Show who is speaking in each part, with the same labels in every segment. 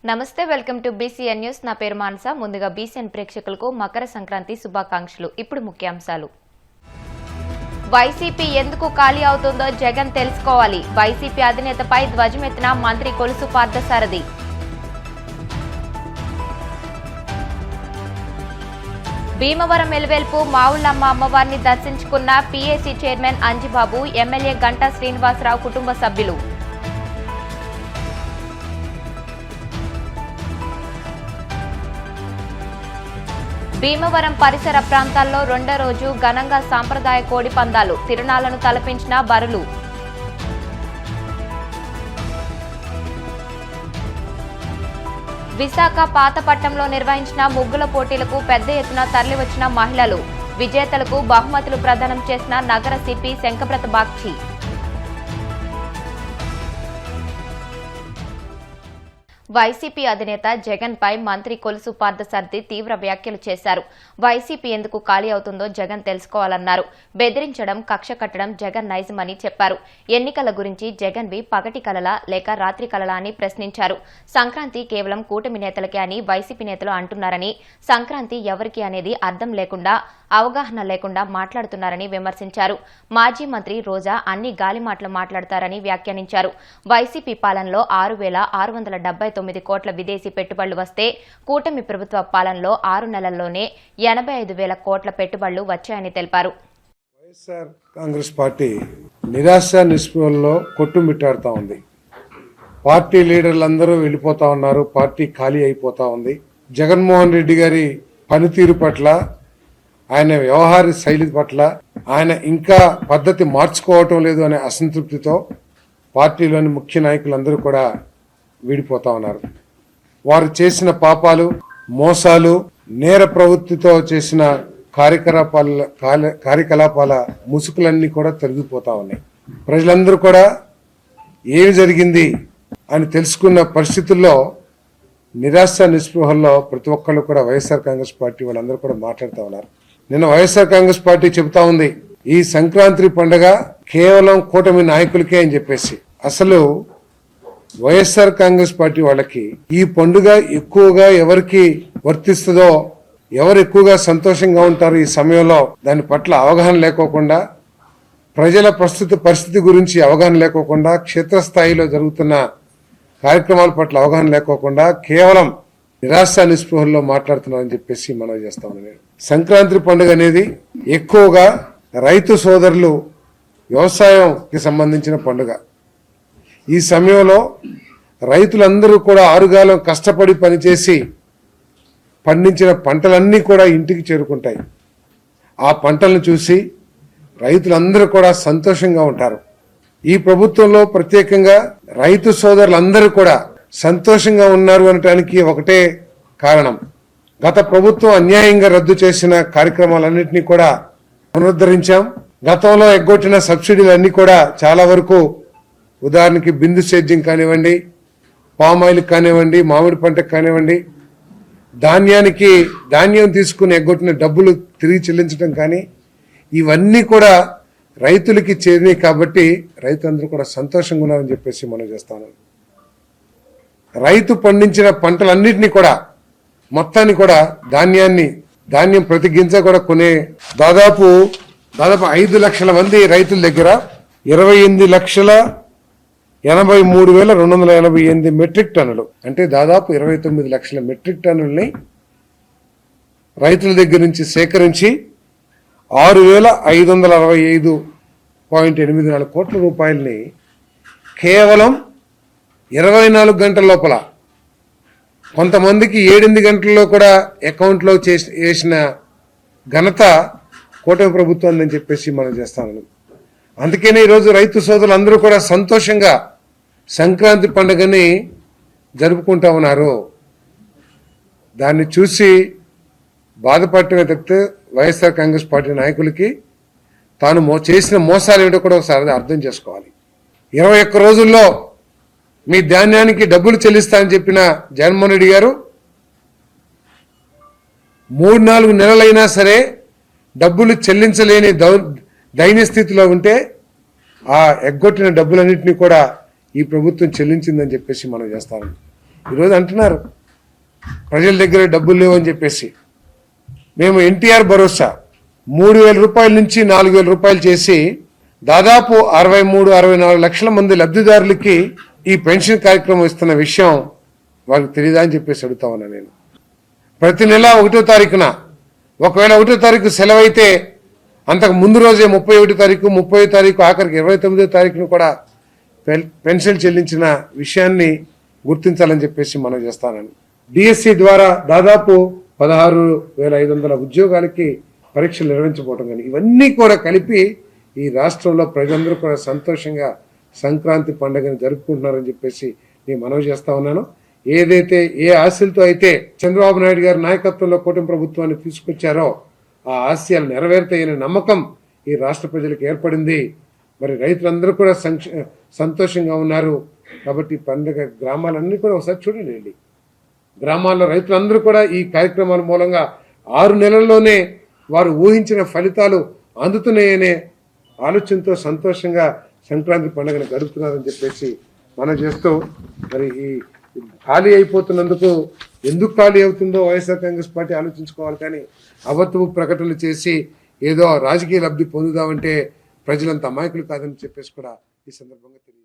Speaker 1: నమస్తే welcome to BCN news నా పేరు మానస ముందుగా బీసీఎన్ ప్రేక్షకులకు మకర సంక్రాంతి శుభాకాంక్షలు ఇప్పుడు ముఖ్యాంశాలు వైసీపీ ఎందుకు ఖాళీ అవుతుందో జగన్ తెలుసుకోవాలి వైసీపీ అధినేతపై ధ్వజమెత్తిన మంత్రి కొలుసు పార్థసారథి భీమవరం ఎలివేల్పు మావుళ్ళమ్మ అమ్మవారిని దర్శించుకున్న PAC chairman Anjibabu MLA Ganta Srinivasarao కుటుంబ సభ్యులు భీమవరం పరిసర ప్రాంతాల్లో రెండో రోజు ఘనంగా సాంప్రదాయ కోడి పందాలు తిరునాళ్లను తలపించిన బరులు విశాఖ పాతపట్నంలో నిర్వహించిన ముగ్గుల పోటీలకు పెద్ద ఎత్తున తరలివచ్చిన మహిళలు విజేతలకు బహుమతులు ప్రదానం చేసిన నగర సిపి శంకబ్రత బాగ్చి వైసీపీ అధినేత జగన్ పై మంత్రి కొలుసు పార్థసారథి తీవ్ర వ్యాఖ్యలు చేశారు. వైసీపీ ఎందుకు ఖాళీ అవుతుందో జగన్ తెలుసుకోవాలన్నారు. బెదిరించడం, కక్ష కట్టడం జగన్ నైజమని చెప్పారు. ఎన్నికల గురించి జగన్ వి పగటి కలలా లేక రాత్రి కలలా అని ప్రశ్నించారు. సంక్రాంతి కేవలం కూటమి నేతలకే అని వైసీపీ నేతలు అంటున్నారని, సంక్రాంతి ఎవరికి అనేది అర్థం లేకుండా, అవగాహన లేకుండా మాట్లాడుతున్నారని విమర్శించారు. మాజీ మంత్రి రోజా అన్ని గాలి మాటలు మాట్లాడతారని వ్యాఖ్యానించారు. వైసీపీ పాలనలో 6,679 కోట్ల విదేశీ పెట్టుబడులు వస్తే కూటమి ప్రభుత్వ పాలనలో 6 నెలల్లోనే 85,000 కోట్ల పెట్టుబడులు వచ్చాయని తెలిపారు.
Speaker 2: వైఎస్ఆర్ కాంగ్రెస్ పార్టీ నిరాశ నిస్పృహల్లో కొట్టుమిట్టాడుతూ ఉంది. పార్టీ లీడర్లందరూ వెళ్ళిపోతా ఉన్నారు. పార్టీ ఖాళీ అయిపోతా ఉంది. జగన్మోహన్ రెడ్డి గారి పనితీరు పట్ల, ఆయన వ్యవహార శైలి పట్ల ఆయన ఇంకా పద్ధతి మార్చుకోవటం లేదు అనే అసంతృప్తితో పార్టీలోని ముఖ్య నాయకులందరూ కూడా వీడిపోతా ఉన్నారు. వారు చేసిన పాపాలు, మోసాలు, నేర ప్రవృత్తితో చేసిన కార్యకలాపాల ముసుగులన్నీ కూడా తొలగిపోతా ఉన్నాయి. ప్రజలందరూ కూడా ఏమి జరిగింది అని తెలుసుకున్న పరిస్థితుల్లో నిరాశ నిస్పృహల్లో ప్రతి ఒక్కళ్ళు కూడా వైఎస్ఆర్ కాంగ్రెస్ పార్టీ వాళ్ళందరూ కూడా మాట్లాడుతూ ఉన్నారు. నిన్న వైఎస్ఆర్ కాంగ్రెస్ పార్టీ చెబుతా ఉంది, ఈ సంక్రాంతి పండుగ కేవలం కూటమి నాయకులకే అని చెప్పేసి. అసలు వైఎస్ఆర్ కాంగ్రెస్ పార్టీ వాళ్ళకి ఈ పండుగ ఎక్కువగా ఎవరికి వర్తిస్తుందో, ఎవరు ఎక్కువగా సంతోషంగా ఉంటారు ఈ సమయంలో, దాని పట్ల అవగాహన లేకోకుండా, ప్రజల ప్రస్తుత పరిస్థితి గురించి అవగాహన లేకోకుండా, క్షేత్రస్థాయిలో జరుగుతున్న కార్యక్రమాల పట్ల అవగాహన లేకోకుండా కేవలం నిరాశ నిస్పృహల్లో మాట్లాడుతున్నారని చెప్పేసి మనం చేస్తా ఉన్నాను. సంక్రాంతి పండుగ అనేది ఎక్కువగా రైతు సోదరులు వ్యవసాయంకి సంబంధించిన పండుగ. ఈ సమయంలో రైతులందరూ కూడా ఆరుగాలం కష్టపడి పనిచేసి పండించిన పంటలన్నీ కూడా ఇంటికి చేరుకుంటాయి. ఆ పంటలను చూసి రైతులందరూ కూడా సంతోషంగా ఉంటారు. ఈ ప్రభుత్వంలో ప్రత్యేకంగా రైతు సోదరులందరూ కూడా సంతోషంగా ఉన్నారు అనటానికి ఒకటే కారణం, గత ప్రభుత్వం అన్యాయంగా రద్దు చేసిన కార్యక్రమాలన్నింటినీ కూడా పునరుద్ధరించాం. గతంలో ఎగ్గొట్టిన సబ్సిడీలన్నీ కూడా చాలా వరకు, ఉదాహరణకి బిందు సేద్యం కానివ్వండి, పామాయిల్ కానివ్వండి, మామిడి పంటకు కానివ్వండి, ధాన్యం తీసుకుని ఎగ్గొట్టిన డబ్బులు తిరిగి చెల్లించడం కానీ, ఇవన్నీ కూడా రైతులకి చేరినాయి. కాబట్టి రైతులందరూ కూడా సంతోషంగా ఉన్నారని చెప్పేసి మనం చేస్తాను. రైతు పండించిన పంటలన్నింటినీ కూడా మొత్తాన్ని కూడా ధాన్యం ప్రతి గింజ కూడా కొనే దాదాపు 5 లక్షల మంది రైతుల దగ్గర 28,83,288 మెట్రిక్ టన్నులు, అంటే దాదాపు 29 లక్షల మెట్రిక్ టన్నుల్ని రైతుల దగ్గర నుంచి సేకరించి 6,565.84 కోట్ల రూపాయలని కేవలం 24 గంటల లోపల, కొంతమందికి 7 గంటల్లో కూడా అకౌంట్లో వేసిన ఘనత కూటమి ప్రభుత్వం అని చెప్పేసి మనం చేస్తాము. అందుకనే ఈరోజు రైతు సోదరులు అందరూ కూడా సంతోషంగా సంక్రాంతి పండుగని జరుపుకుంటా ఉన్నారు. దాన్ని చూసి బాధపడటమే తప్పితే వైఎస్ఆర్ కాంగ్రెస్ పార్టీ నాయకులకి తాను చేసిన మోసాలు ఏమిటో కూడా ఒకసారి అర్థం చేసుకోవాలి. 21 రోజుల్లో మీ ధాన్యానికి డబ్బులు చెల్లిస్తానని చెప్పిన జగన్మోహన్ రెడ్డి గారు 3-4 నెలలైనా సరే డబ్బులు చెల్లించలేని దైన్య స్థితిలో ఉంటే ఆ ఎగ్గొట్టిన డబ్బులన్నింటినీ కూడా ఈ ప్రభుత్వం చెల్లించిందని చెప్పేసి మనం చేస్తాము. ఈరోజు అంటున్నారు ప్రజల దగ్గర డబ్బులు లేవని చెప్పేసి. మేము ఎన్టీఆర్ భరోసా 3,000 రూపాయల నుంచి 4,000 రూపాయలు చేసి దాదాపు 63-64 లక్షల మంది లబ్ధిదారులకి ఈ పెన్షన్ కార్యక్రమం ఇస్తున్న విషయం వాళ్ళకి తెలియదా అని చెప్పేసి అడుగుతా ఉన్నా నేను. ప్రతి నెల 1వ తారీఖున, ఒకవేళ 1వ తారీఖు సెలవు అయితే అంతకు ముందు రోజే 31వ తారీఖు, 30వ తారీఖు, ఆఖరికి 29వ తారీఖును కూడా పెన్షన్ చెల్లించిన విషయాన్ని గుర్తించాలని చెప్పేసి మనం చేస్తానని. డిఎస్సి ద్వారా దాదాపు 16,500 ఉద్యోగాలకి పరీక్షలు నిర్వహించబోవటం కానీ ఇవన్నీ కూడా కలిపి ఈ రాష్ట్రంలో ప్రజలందరూ కూడా సంతోషంగా సంక్రాంతి పండుగను జరుపుకుంటున్నారని చెప్పేసి నేను మనవి చేస్తా ఉన్నాను. ఏదైతే ఏ ఆశలతో అయితే చంద్రబాబు నాయుడు గారి నాయకత్వంలో కూటమి ప్రభుత్వాన్ని తీసుకొచ్చారో ఆ ఆశయాలు నెరవేరుతాయనే నమ్మకం ఈ రాష్ట్ర ప్రజలకు ఏర్పడింది. మరి రైతులందరూ కూడా సంతోషంగా ఉన్నారు. కాబట్టి పండుగ గ్రామాలన్నీ కూడా ఒకసారి చూడండి. గ్రామాల్లో రైతులందరూ కూడా ఈ కార్యక్రమాల మూలంగా 6 నెలల్లోనే వారు ఊహించిన ఫలితాలు అందుతున్నాయనే ఆలోచనతో సంతోషంగా సంక్రాంతి పండుగను గడుపుతున్నారని చెప్పేసి మనం చేస్తూ, మరి ఈ ఖాళీ అయిపోతున్నందుకు ఎందుకు ఖాళీ అవుతుందో వైఎస్ఆర్ కాంగ్రెస్ పార్టీ ఆలోచించుకోవాలి. కానీ అబద్ధపు ప్రకటనలు చేసి ఏదో రాజకీయ లబ్ధి పొందుదామంటే ప్రజలంత అమాయకులు కాదని చెప్పేసి కూడా ఈ సందర్భంగా తెలియజేస్తారు.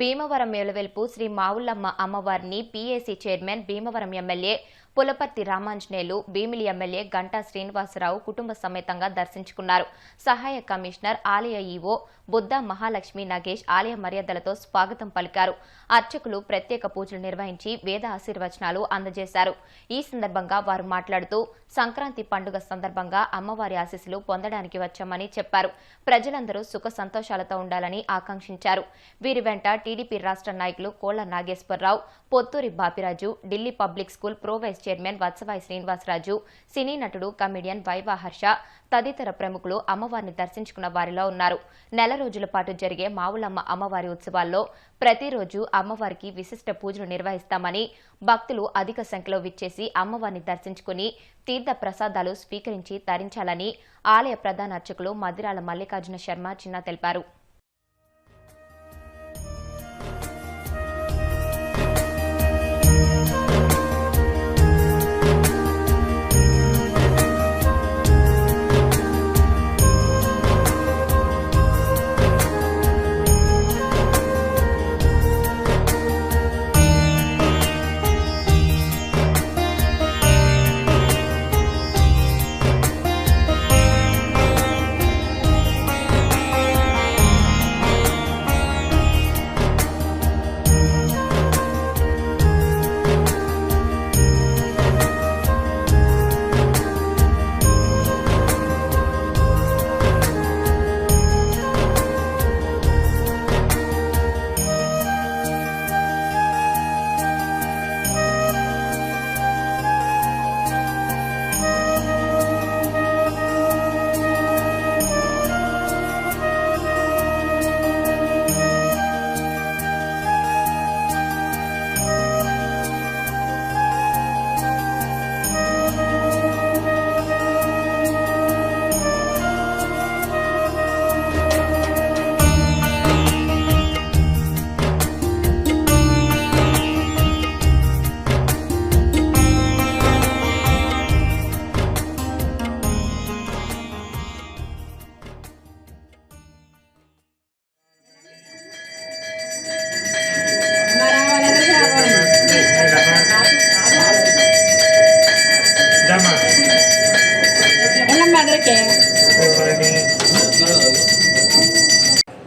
Speaker 1: భీమవరం మేలువెల్పు శ్రీ మావుల్లమ్మ అమ్మవారిని PAC chairman, Bhimavaram MLA Pulaparthi Ramanjaneyulu, Bheemili MLA Ganta Srinivasarao కుటుంబ సమేతంగా దర్శించుకున్నారు. సహాయ కమిషనర్, ఆలయ ఈవో బుద్ధ మహాలక్ష్మి నగేష్ ఆలయ మర్యాదలతో స్వాగతం పలికారు. అర్చకులు ప్రత్యేక పూజలు నిర్వహించి వేద ఆశీర్వచనాలు అందజేశారు. ఈ సందర్భంగా వారు మాట్లాడుతూ సంక్రాంతి పండుగ సందర్భంగా అమ్మవారి ఆశీస్సులు పొందడానికి వచ్చామని చెప్పారు. ప్రజలందరూ సుఖ సంతోషాలతో ఉండాలని ఆకాంక్షించారు. వీరి వెంట టీడీపీ రాష్ట్ర నాయకులు Kolla Nageswararao, Potturi Bapiraju, Delhi public school pro vice chairman Vatsavayi Srinivasaraju, cine నటుడు కమిడియన్ వైవా హర్ష తదితర ప్రముఖులు అమ్మవారిని దర్శించుకున్న వారిలో ఉన్నారు. నెల రోజుల పాటు జరిగే మావులమ్మ అమ్మవారి ఉత్సవాల్లో ప్రతిరోజు అమ్మవారికి విశిష్ట పూజలు నిర్వహిస్తామని, భక్తులు అధిక సంఖ్యలో విచ్చేసి అమ్మవారిని దర్శించుకుని తీర్థ ప్రసాదాలు స్వీకరించి తరించాలని ఆలయ ప్రధాన అర్చకులు మదిరాల మల్లికార్జున శర్మ చిన్న తెలిపారు.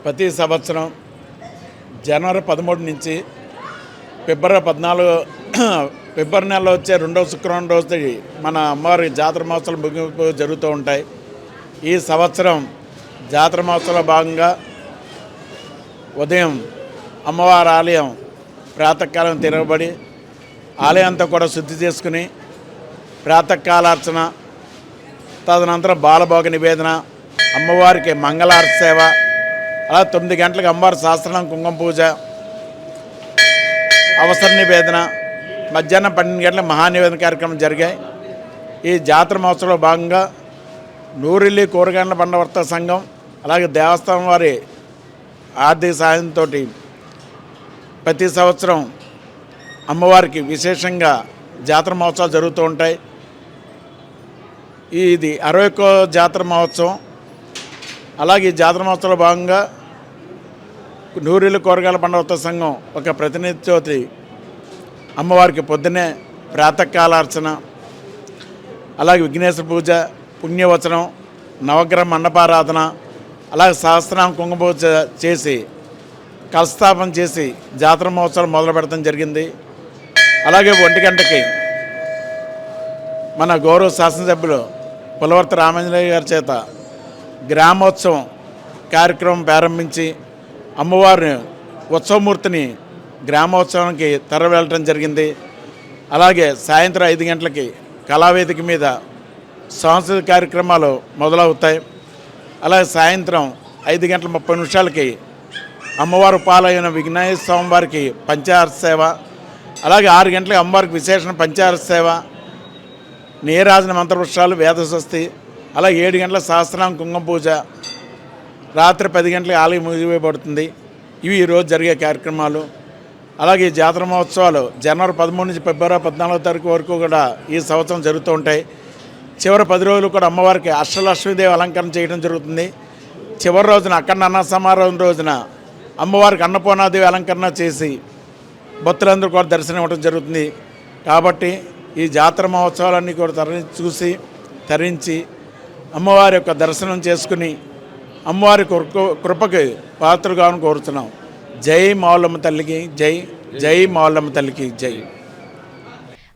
Speaker 3: ప్రతి సంవత్సరం జనవరి 13 నుంచి ఫిబ్రవరి 14 నెలలో వచ్చే 2వ శుక్రవారం రోజు మన అమ్మవారి జాతర మహోత్సవాలు ముగింపు జరుగుతూ ఉంటాయి. ఈ సంవత్సరం జాతర మహోత్సవంలో భాగంగా ఉదయం అమ్మవారి ఆలయం ప్రాతకాలం తిరగబడి ఆలయం అంతా కూడా శుద్ధి చేసుకుని ప్రాతకాలార్చన, తదనంతరం బాలభోగ నివేదన, అమ్మవారికి మంగళారతి సేవ, అలా 9 గంటలకు అమ్మవారి సహస్రనామ కుంకుమ పూజ, అవసర నివేదన, మధ్యాహ్నం 12 గంటలకు మహానివేదన కార్యక్రమం జరిగాయి. ఈ జాతర మహోత్సవంలో భాగంగా నూరిల్లి కూరగాయల బండవర్తక సంఘం అలాగే దేవస్థానం వారి ఆర్థిక సహాయంతో ప్రతి సంవత్సరం అమ్మవారికి విశేషంగా జాతర మహోత్సవాలు జరుగుతూ ఉంటాయి. ఇది 61వ జాతర మహోత్సవం. అలాగే ఈ జాతర మహోత్సవంలో భాగంగా నూరిల్లు కూరగాయల పండుగ సంఘం ఒక ప్రతినిధితోటి అమ్మవారికి పొద్దున్నే ప్రాతకాలార్చన, అలాగే విఘ్నేశ్వర పూజ, పుణ్యవచనం, నవగ్రహ మండపారాధన, అలాగే సహస్రనామ కుంకుమ పూజ చేసి కలస్థాపన చేసి జాతర మహోత్సవం మొదలు పెడతాం జరిగింది. అలాగే 1 గంటకి మన గౌరవ శాసనసభ్యులు పులవర్తి రామాంజనేయ గారి చేత గ్రామోత్సవం కార్యక్రమం ప్రారంభించి అమ్మవారిని ఉత్సవమూర్తిని గ్రామోత్సవానికి తరలివెళ్ళటం జరిగింది. అలాగే సాయంత్రం 5 గంటలకి కళావేదిక మీద సాంస్కృతిక కార్యక్రమాలు మొదలవుతాయి. అలాగే సాయంత్రం 5:30 అమ్మవారు పాలైన విఘ్నేశ్వర స్వామి వారికి పంచాహార సేవ, అలాగే 6 గంటలకు అమ్మవారికి విశేషణ పంచాహార సేవ, నీరాజన మంత్రవృక్షాలు, వేదస్వస్తి, అలాగే 7 గంటల సహస్రనామ కుంకుమ పూజ, రాత్రి 10 గంటలకు ఆలయం మూసివేయబడుతుంది. ఇవి ఈరోజు జరిగే కార్యక్రమాలు. అలాగే ఈ జాతర మహోత్సవాలు జనవరి 13 నుంచి ఫిబ్రవరి 14వ తారీఖు వరకు కూడా ఈ సంవత్సరం జరుగుతూ ఉంటాయి. చివరి 10 రోజులు కూడా అమ్మవారికి అష్టలక్ష్మీదేవి అలంకరణ చేయడం జరుగుతుంది. చివరి రోజున అఖండ అన్న సమారోహం రోజున అమ్మవారికి అన్నపూర్ణాదేవి అలంకరణ చేసి భక్తులందరూ కూడా దర్శనం ఇవ్వడం జరుగుతుంది. కాబట్టి ఈ జాతర మహోత్సవాలన్నీ కూడా తరించి అమ్మవారి యొక్క దర్శనం చేసుకుని అమ్మవారి కృపకి పాత్రగాను కోరుతున్నాం. జై మావులమ్మ తల్లికి జై, జై మావులమ్మ తల్లికి జై.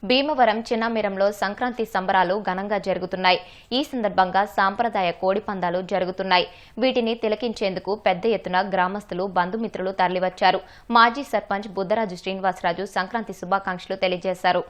Speaker 1: భీమవరం చిన్నమిరంలో సంక్రాంతి సంబరాలు ఘనంగా జరుగుతున్నాయి. ఈ సందర్భంగా సాంప్రదాయ కోడి పందాలు జరుగుతున్నాయి. వీటిని తిలకించేందుకు పెద్ద ఎత్తున గ్రామస్తులు, బంధుమిత్రులు తరలివచ్చారు. మాజీ సర్పంచ్ బుద్దరాజు శ్రీనివాసరాజు సంక్రాంతి శుభాకాంక్షలు తెలియజేశారు.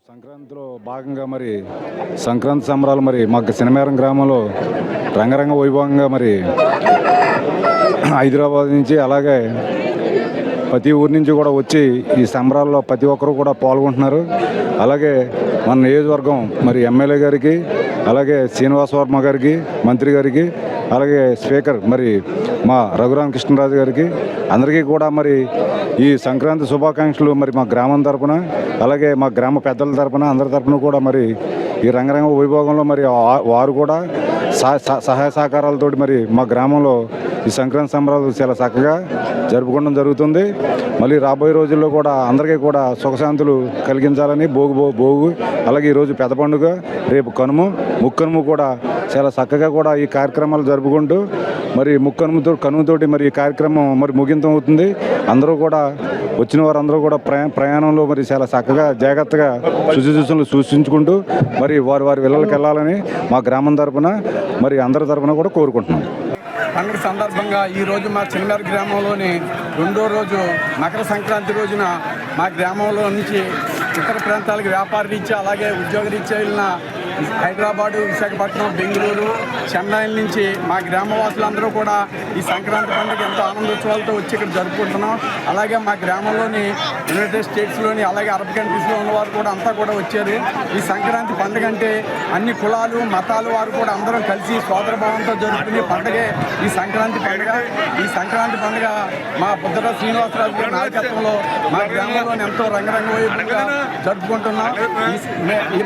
Speaker 4: సంక్రాంతిలో భాగంగా మరి సంక్రాంతి సంబరాలు మరి మాకు సినమేరం గ్రామంలో రంగరంగ వైభవంగా మరి హైదరాబాద్ నుంచి అలాగే ప్రతి ఊరి నుంచి కూడా వచ్చి ఈ సంబరాల్లో ప్రతి ఒక్కరూ కూడా పాల్గొంటున్నారు. అలాగే మన నియోజకవర్గం మరి ఎమ్మెల్యే గారికి, అలాగే శ్రీనివాస వర్మ గారికి, మంత్రి గారికి, అలాగే స్పీకర్ మరి మా రఘురామకృష్ణరాజు గారికి అందరికీ కూడా మరి ఈ సంక్రాంతి శుభాకాంక్షలు మరి మా గ్రామం తరపున, అలాగే మా గ్రామ పెద్దల తరపున, అందరి తరపున కూడా మరి ఈ రంగరంగ వైభోగంలో మరి వారు కూడా సహాయ సహకారాలతోటి మరి మా గ్రామంలో ఈ సంక్రాంతి సంబరాలు చాలా చక్కగా జరుపుకోవడం జరుగుతుంది. మళ్ళీ రాబోయే రోజుల్లో కూడా అందరికీ కూడా సుఖశాంతులు కలిగించాలని భోగు అలాగే ఈరోజు పెద్ద పండుగ, రేపు ముక్కనుము కూడా చాలా చక్కగా కూడా ఈ కార్యక్రమాలు జరుపుకుంటూ మరి కనుమతోటి మరి ఈ కార్యక్రమం మరి ముగింతం అవుతుంది. అందరూ కూడా వచ్చిన వారందరూ కూడా ప్రయాణంలో మరి చాలా చక్కగా జాగ్రత్తగా శుచిశూచనలు సూచించుకుంటూ మరి వారి ఇళ్ళకి వెళ్ళాలని మా గ్రామం తరపున మరి అందరి తరపున కూడా కోరుకుంటున్నాం.
Speaker 5: పండుగ సందర్భంగా ఈరోజు మా చిన్నమేర గ్రామంలోని 2వ రోజు మకర సంక్రాంతి రోజున మా గ్రామంలో నుంచి ఇతర ప్రాంతాలకు వ్యాపార రీత్యా అలాగే ఉద్యోగ రీత్యా వెళ్ళిన హైదరాబాదు, విశాఖపట్నం, బెంగళూరు, చెన్నై నుంచి మా గ్రామవాసులందరూ కూడా ఈ సంక్రాంతి పండుగ ఎంతో ఆనందోత్సవాలతో వచ్చి ఇక్కడ జరుపుకుంటున్నాం. అలాగే మా గ్రామంలోని యునైటెడ్ స్టేట్స్లోని అలాగే అరబ్ కంట్రీస్లో ఉన్నవారు కూడా అంతా కూడా వచ్చారు. ఈ సంక్రాంతి పండుగ అంటే అన్ని కులాలు మతాలు వారు కూడా అందరం కలిసి సోదరభావంతో జరుపుకునే పండుగే ఈ సంక్రాంతి పండుగ. ఈ సంక్రాంతి పండుగ మా బుద్ధర శ్రీనివాసరాజు గారి నాయకత్వంలో మా గ్రామంలోని ఎంతో రంగరంగ వైభవంగా జరుపుకుంటున్నాం.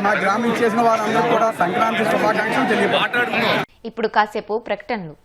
Speaker 5: మా గ్రామం చేసిన వారందరూ కూడా సంక్రాంతి శుభాకాంక్షలు తెలియజేస్తున్నారు.
Speaker 1: ఇప్పుడు కాసేపు ప్రకటనలు.